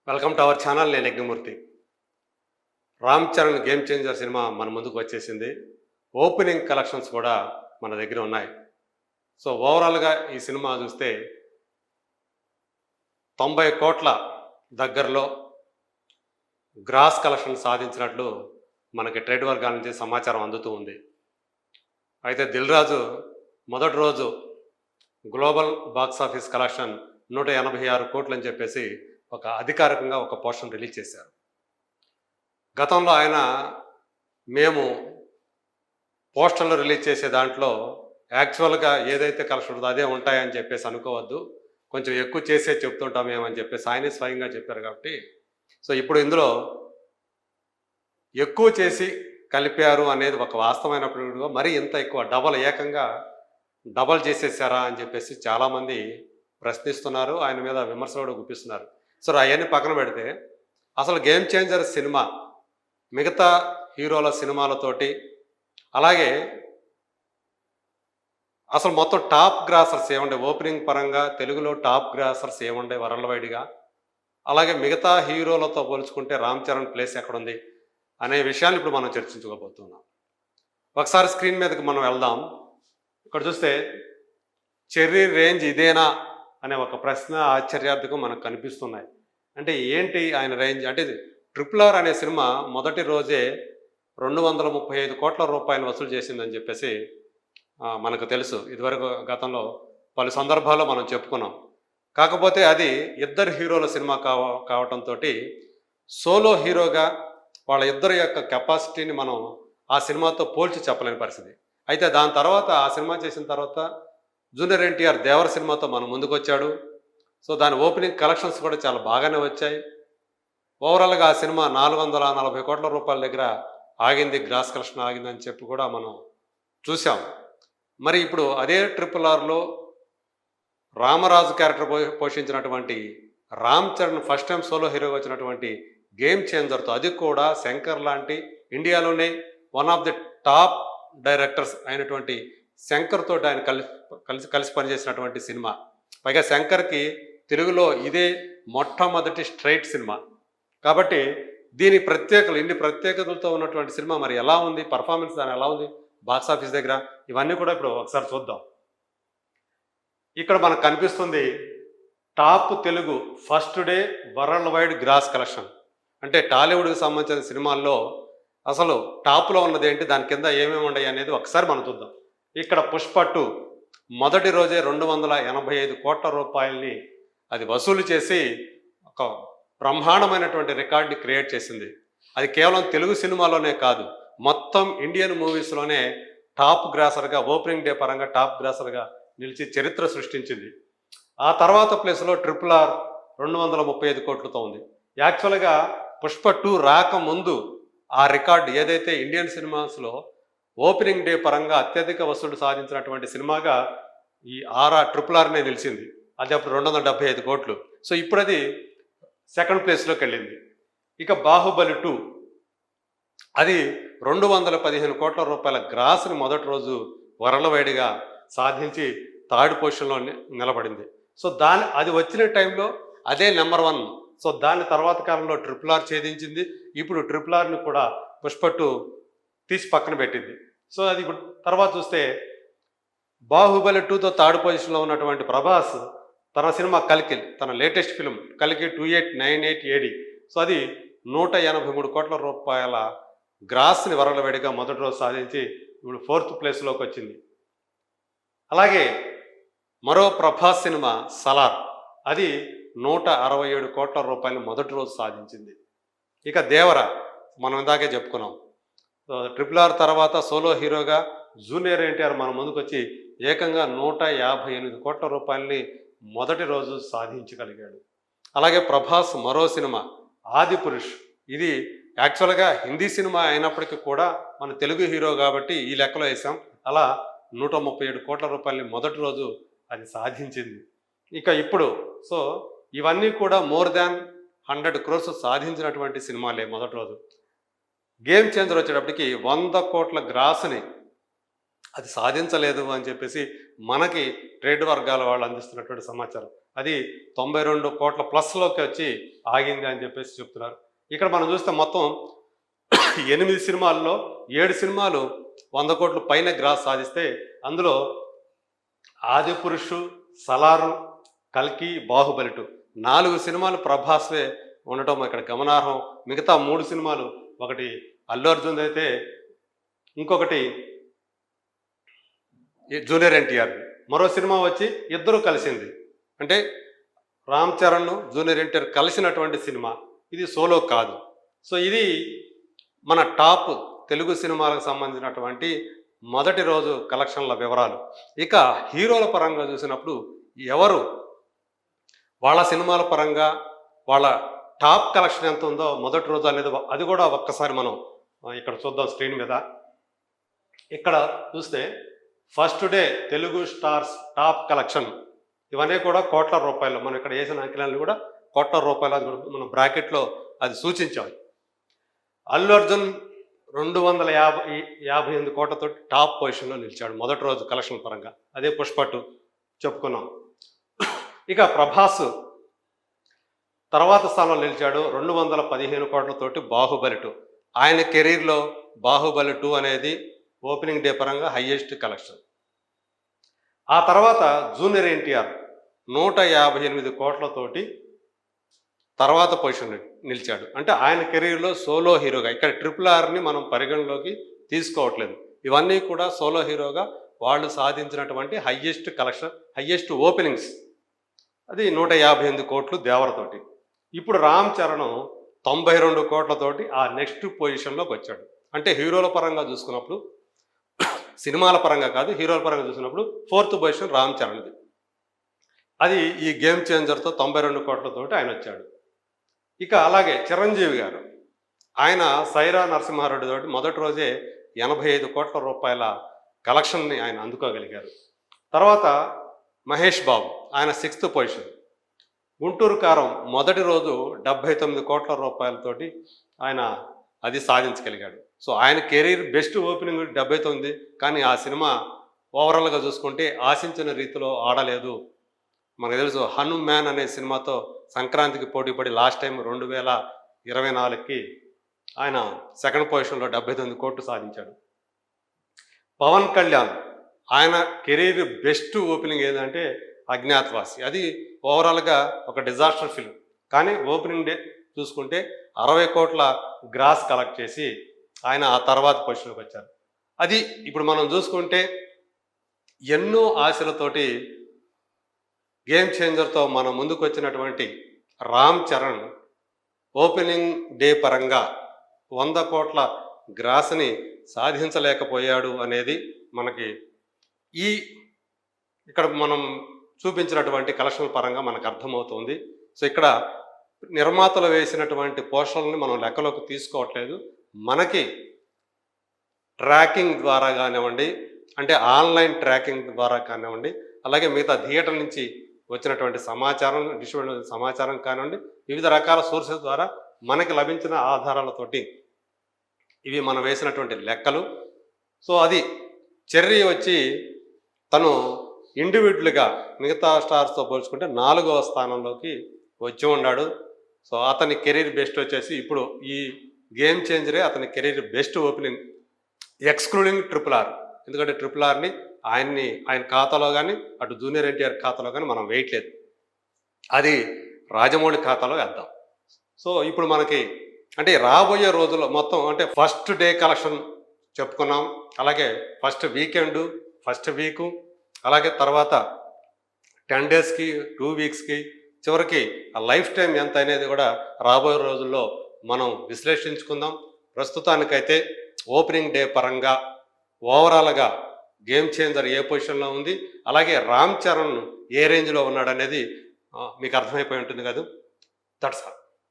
Welcome to our channel. నేను Yagnamurthy. Ram Charan game changer cinema మన ముందుకు వచ్చేసింది. ఓపెనింగ్ కలెక్షన్స్ కూడా మన దగ్గర ఉన్నాయి. సో ఓవరాల్గా ఈ సినిమా చూస్తే 90 కోట్ల దగ్గరలో గ్రాస్ కలెక్షన్ సాధించినట్లు మనకి ట్రేడ్ వర్గాల నుంచి సమాచారం అందుతూ ఉంది. అయితే దిల్ రాజు మొదటి రోజు గ్లోబల్ బాక్స్ ఆఫీస్ కలెక్షన్ 186 కోట్లు అని చెప్పేసి ఒక అధికారికంగా ఒక పోస్టర్ రిలీజ్ చేశారు. గతంలో ఆయన మేము పోస్టర్లు రిలీజ్ చేసే దాంట్లో యాక్చువల్గా ఏదైతే కలెక్షన్ ఉంటుందో అదే ఉంటాయని చెప్పేసి అనుకోవద్దు, కొంచెం ఎక్కువ చేసే చెప్తుంటాం ఏమని చెప్పేసి ఆయనే స్వయంగా చెప్పారు. కాబట్టి సో ఇప్పుడు ఇందులో ఎక్కువ చేసి కలిపారు అనేది ఒక వాస్తవమైనప్పుడు మరీ ఇంత ఎక్కువ ఏకంగా డబల్ చేసేసారా అని చెప్పేసి చాలామంది ప్రశ్నిస్తున్నారు. ఆయన మీద విమర్శలు కూడా గుప్పిస్తున్నారు. సో అవన్నీ పక్కన పెడితే అసలు గేమ్ చేంజర్ సినిమా మిగతా హీరోల సినిమాలతోటి అలాగే అసలు మొత్తం టాప్ గ్రాసర్స్ ఏముండే ఓపెనింగ్ పరంగా తెలుగులో టాప్ గ్రాసర్స్ ఏముండే వరల్డ్ వైడ్గా, అలాగే మిగతా హీరోలతో పోల్చుకుంటే రామ్ చరణ్ ప్లేస్ ఎక్కడుంది అనే విషయాన్ని ఇప్పుడు మనం చర్చించుకోబోతున్నాం. ఒకసారి స్క్రీన్ మీదకి మనం వెళ్దాం. ఇక్కడ చూస్తే చెర్రీ రేంజ్ ఇదేనా అనే ఒక ప్రశ్న ఆశ్చర్యార్థకం మనకు కనిపిస్తున్నాయి. అంటే ఏంటి ఆయన రేంజ్ అంటే RRR అనే సినిమా మొదటి రోజే 235 కోట్ల రూపాయలు వసూలు చేసిందని చెప్పేసి మనకు తెలుసు. ఇదివరకు గతంలో పలు సందర్భాల్లో మనం చెప్పుకున్నాం. కాకపోతే అది ఇద్దరు హీరోల సినిమా కావటంతో సోలో హీరోగా వాళ్ళ ఇద్దరి యొక్క కెపాసిటీని మనం ఆ సినిమాతో పోల్చి చెప్పలేని పరిస్థితి. అయితే దాని తర్వాత ఆ సినిమా చేసిన తర్వాత జూనియర్ ఎన్టీఆర్ దేవర సినిమాతో మనం ముందుకు వచ్చాడు. సో దాని ఓపెనింగ్ కలెక్షన్స్ కూడా చాలా బాగానే వచ్చాయి. ఓవరాల్గా ఆ సినిమా 440 కోట్ల రూపాయల దగ్గర ఆగింది, గ్రాస్ కలెక్షన్ ఆగిందని చెప్పి కూడా మనం చూసాం. మరి ఇప్పుడు అదే RRRలో రామరాజు క్యారెక్టర్ పోషించినటువంటి Ram Charan first time solo హీరోగా వచ్చినటువంటి గేమ్ చేంజర్తో, అది కూడా శంకర్ లాంటి ఇండియాలోనే one of the top directors అయినటువంటి శంకర్ తోటి ఆయన కలిసి పనిచేసినటువంటి సినిమా. పైగా శంకర్కి తెలుగులో ఇదే మొట్టమొదటి స్ట్రైట్ సినిమా. కాబట్టి దీని ఇన్ని ప్రత్యేకతలతో ఉన్నటువంటి సినిమా మరి ఎలా ఉంది, పర్ఫార్మెన్స్ దాని ఎలా ఉంది బాక్స్ ఆఫీస్ దగ్గర, ఇవన్నీ కూడా ఇప్పుడు ఒకసారి చూద్దాం. ఇక్కడ మనకు కనిపిస్తుంది top Telugu first day worldwide gross collection. అంటే టాలీవుడ్కి సంబంధించిన సినిమాల్లో అసలు టాప్లో ఉన్నది ఏంటి, దాని కింద ఏమేమి ఉన్నాయి అనేది ఒకసారి మనం చూద్దాం. ఇక్కడ పుష్ప 2 మొదటి రోజే 285 కోట్ల రూపాయలని అది వసూలు చేసి ఒక బ్రహ్మాండమైనటువంటి రికార్డ్ని క్రియేట్ చేసింది. అది కేవలం తెలుగు సినిమాలోనే కాదు, మొత్తం ఇండియన్ మూవీస్లోనే టాప్ గ్రాసర్గా ఓపెనింగ్ డే పరంగా టాప్ గ్రాసర్గా నిలిచి చరిత్ర సృష్టించింది. ఆ తర్వాత ప్లేస్లో RRR 235 కోట్లతో ఉంది. యాక్చువల్గా పుష్ప 2 రాకముందు ఆ రికార్డు ఏదైతే ఇండియన్ సినిమాస్లో ఓపెనింగ్ డే పరంగా అత్యధిక వసూలు సాధించినటువంటి సినిమాగా ఈ RRRనే నిలిచింది. అది అప్పుడు 275 కోట్లు. సో ఇప్పుడు అది సెకండ్ ప్లేస్లోకి వెళ్ళింది. ఇక బాహుబలి 2 అది 215 కోట్ల రూపాయల గ్రాస్ని మొదటి రోజు వరల్డ్ వైడ్గా సాధించి థర్డ్ పొజిషన్లో నిలబడింది. సో అది వచ్చిన టైంలో అదే నెంబర్ 1. సో దాని తర్వాత కాలంలో RRR ఛేదించింది. ఇప్పుడు RRRని కూడా పుష్ప 2 తీసి పక్కన పెట్టింది. సో అది ఇప్పుడు తర్వాత చూస్తే బాహుబలి 2తో థర్డ్ పొజిషన్లో ఉన్నటువంటి ప్రభాస్ తన సినిమా కల్కి, తన లేటెస్ట్ ఫిల్మ్ కల్కి 2898 AD, సో అది 183 కోట్ల రూపాయల గ్రాస్ని వరల్డ్ వైడ్గా మొదటి రోజు సాధించి ఇప్పుడు 4th ప్లేస్లోకి వచ్చింది. అలాగే మరో ప్రభాస్ సినిమా సలార్, అది 167 కోట్ల రూపాయలు మొదటి రోజు సాధించింది. ఇక దేవర మనం ఇందాకే చెప్పుకున్నాం. RRR తర్వాత సోలో హీరోగా జూనియర్ ఎన్టీఆర్ మన ముందుకు వచ్చి ఏకంగా 158 కోట్ల రూపాయలని మొదటి రోజు సాధించగలిగాడు. అలాగే ప్రభాస్ మరో సినిమా ఆదిపురుష్, ఇది యాక్చువల్గా హిందీ సినిమా అయినప్పటికీ కూడా మన తెలుగు హీరో కాబట్టి ఈ లెక్కలో వేసాం. అలా 137 కోట్ల రూపాయలని మొదటి రోజు అది సాధించింది. ఇక ఇప్పుడు సో ఇవన్నీ కూడా మోర్ దాన్ 100 crores సాధించినటువంటి సినిమాలే మొదటి రోజు. గేమ్ చేంజర్ వచ్చేటప్పటికి 100 కోట్ల గ్రాస్ని అది సాధించలేదు అని చెప్పేసి మనకి ట్రేడ్ వర్గాల వాళ్ళు అందిస్తున్నటువంటి సమాచారం. అది 92 కోట్ల ప్లస్‌లోకి వచ్చి ఆగింది అని చెప్పేసి చెప్తున్నారు. ఇక్కడ మనం చూస్తే మొత్తం 8 సినిమాల్లో 7 సినిమాలు 100 కోట్ల పైన గ్రాస్ సాధిస్తే అందులో 'ఆదిపురుషు', 'సలారు', 'కల్కి', 'బాహుబలి 2' 4 సినిమాలు ప్రభాస్వే ఉండటం ఇక్కడ గమనార్హం. మిగతా 3 సినిమాలు, ఒకటి అల్లు అర్జున్ అయితే, ఇంకొకటి జూనియర్ ఎన్టీఆర్, మరో సినిమా వచ్చి ఇద్దరు కలిసింది. అంటే రామ్ చరణ్, జూనియర్ ఎన్టీఆర్ కలిసినటువంటి సినిమా. ఇది సోలో కాదు. సో ఇది మన టాప్ తెలుగు సినిమాలకు సంబంధించినటువంటి మొదటి రోజు కలెక్షన్ల వివరాలు. ఇక హీరోల పరంగా చూసినప్పుడు ఎవరు వాళ్ళ సినిమాల పరంగా వాళ్ళ టాప్ కలెక్షన్ ఎంత ఉందో మొదటి రోజు అనేది అది కూడా ఒక్కసారి మనం ఇక్కడ చూద్దాం స్క్రీన్ మీద. ఇక్కడ చూస్తే first day Telugu stars top collection ఇవన్నీ కూడా కోట్ల రూపాయలు. మనం ఇక్కడ వేసిన అంకెలను కూడా కోట్ల రూపాయలు అది మనం బ్రాకెట్లో అది సూచించాం. అల్లు అర్జున్ 258 కోట్లతో టాప్ పొజిషన్లో నిలిచాడు మొదటి రోజు కలెక్షన్ పరంగా. అదే పుష్ప 2 చెప్పుకున్నాం. ఇక ప్రభాస్ తర్వాత స్థానంలో నిలిచాడు 215 కోట్లతోటి 'బాహుబలి 2'. ఆయన కెరీర్లో 'బాహుబలి 2' అనేది ఓపెనింగ్ డే పరంగా హైయెస్ట్ కలెక్షన్. ఆ తర్వాత జూనియర్ ఎన్టీఆర్ 158 కోట్లతోటి తర్వాత పొజిషన్ నిలిచాడు. అంటే ఆయన కెరీర్లో సోలో హీరోగా, ఇక్కడ RRRని మనం పరిగణలోకి తీసుకోవట్లేదు. ఇవన్నీ కూడా సోలో హీరోగా వాళ్ళు సాధించినటువంటి హైయెస్ట్ కలెక్షన్, హైయెస్ట్ ఓపెనింగ్స్. అది 158 కోట్లు దేవరతోటి. ఇప్పుడు రామ్ చరణ్ 92 కోట్లతోటి ఆ నెక్స్ట్ పొజిషన్లోకి వచ్చాడు. అంటే హీరోల పరంగా చూసుకున్నప్పుడు, సినిమాల పరంగా కాదు, హీరోల పరంగా చూసినప్పుడు 4th పొజిషన్ రామ్ చరణ్ది. అది ఈ గేమ్ చేంజర్తో 92 కోట్లతోటి ఆయన వచ్చాడు. ఇక అలాగే చిరంజీవి గారు, ఆయన సైరా నరసింహారెడ్డి తోటి మొదటి రోజే 85 కోట్ల రూపాయల కలెక్షన్ని ఆయన అందుకోగలిగారు. తర్వాత మహేష్ బాబు, ఆయన 6th పొజిషన్. గుంటూరు కారం మొదటి రోజు 79 కోట్ల రూపాయలతోటి ఆయన అది సాధించగలిగాడు. సో ఆయన కెరీర్ బెస్ట్ ఓపెనింగ్ 79, కానీ ఆ సినిమా ఓవరాల్గా చూసుకుంటే ఆశించిన రీతిలో ఆడలేదు. మనకు తెలుసు హనుమాన్ అనే సినిమాతో సంక్రాంతికి పోటీపడి లాస్ట్ టైం 2024కి ఆయన 2nd పొజిషన్లో 79 కోట్లు సాధించాడు. పవన్ కళ్యాణ్, ఆయన కెరీర్ బెస్ట్ ఓపెనింగ్ ఏదంటే అజ్ఞాతవాసి. అది ఓవరాల్గా ఒక డిజాస్టర్ ఫిల్మ్, కానీ ఓపెనింగ్ డే చూసుకుంటే 60 కోట్ల గ్రాస్ కలెక్ట్ చేసి ఆయన ఆ తర్వాత పొజిషన్కి వచ్చారు. అది ఇప్పుడు మనం చూసుకుంటే ఎన్నో ఆశలతోటి గేమ్ చేంజర్తో మన ముందుకు వచ్చినటువంటి రామ్ చరణ్ ఓపెనింగ్ డే పరంగా 100 కోట్ల గ్రాస్ని సాధించలేకపోయాడు అనేది మనకి ఇక్కడ మనం చూపించినటువంటి కలెక్షన్ పరంగా మనకు అర్థమవుతుంది. సో ఇక్కడ నిర్మాతలు వేసినటువంటి పోస్టర్లని మనం లెక్కలోకి తీసుకోవట్లేదు. మనకి ట్రాకింగ్ ద్వారా కానివ్వండి, అంటే ఆన్లైన్ ట్రాకింగ్ ద్వారా కానివ్వండి, అలాగే మిగతా థియేటర్ నుంచి వచ్చినటువంటి సమాచారం, డిస్ట్రిబ్యూషన్ సమాచారం కానివ్వండి, వివిధ రకాల సోర్సెస్ ద్వారా మనకి లభించిన ఆధారాలతోటి ఇవి మనం వేసినటువంటి లెక్కలు. సో అది చెర్రీ వచ్చి తను ఇండివిజువల్గా మిగతా స్టార్స్తో పోల్చుకుంటే 4వ స్థానంలోకి వచ్చి ఉన్నాడు. సో అతని కెరీర్ బెస్ట్ వచ్చేసి ఇప్పుడు ఈ గేమ్ చేంజరే అతని career best opening, excluding RRR. ఎందుకంటే RRRని ఆయన ఖాతాలో కానీ, అటు జూనియర్ ఎన్టీఆర్ ఖాతాలో కానీ మనం వేయట్లేదు. అది రాజమౌళి ఖాతాలో వేద్దాం. సో ఇప్పుడు మనకి అంటే రాబోయే రోజుల్లో మొత్తం అంటే ఫస్ట్ డే కలెక్షన్ చెప్పుకున్నాం, అలాగే ఫస్ట్ వీకెండ్, ఫస్ట్ వీకు, అలాగే తర్వాత 10 డేస్కి, 2 వీక్స్కి, చివరికి ఆ లైఫ్ టైం ఎంత అనేది కూడా రాబోయే రోజుల్లో మనం విశ్లేషించుకుందాం. ప్రస్తుతానికైతే ఓపెనింగ్ డే పరంగా ఓవరాల్గా గేమ్ చేంజర్ ఏ పొజిషన్లో ఉంది, అలాగే రామ్ చరణ్ ఏ రేంజ్లో ఉన్నాడనేది మీకు అర్థమైపోయి ఉంటుంది కదా. That's all.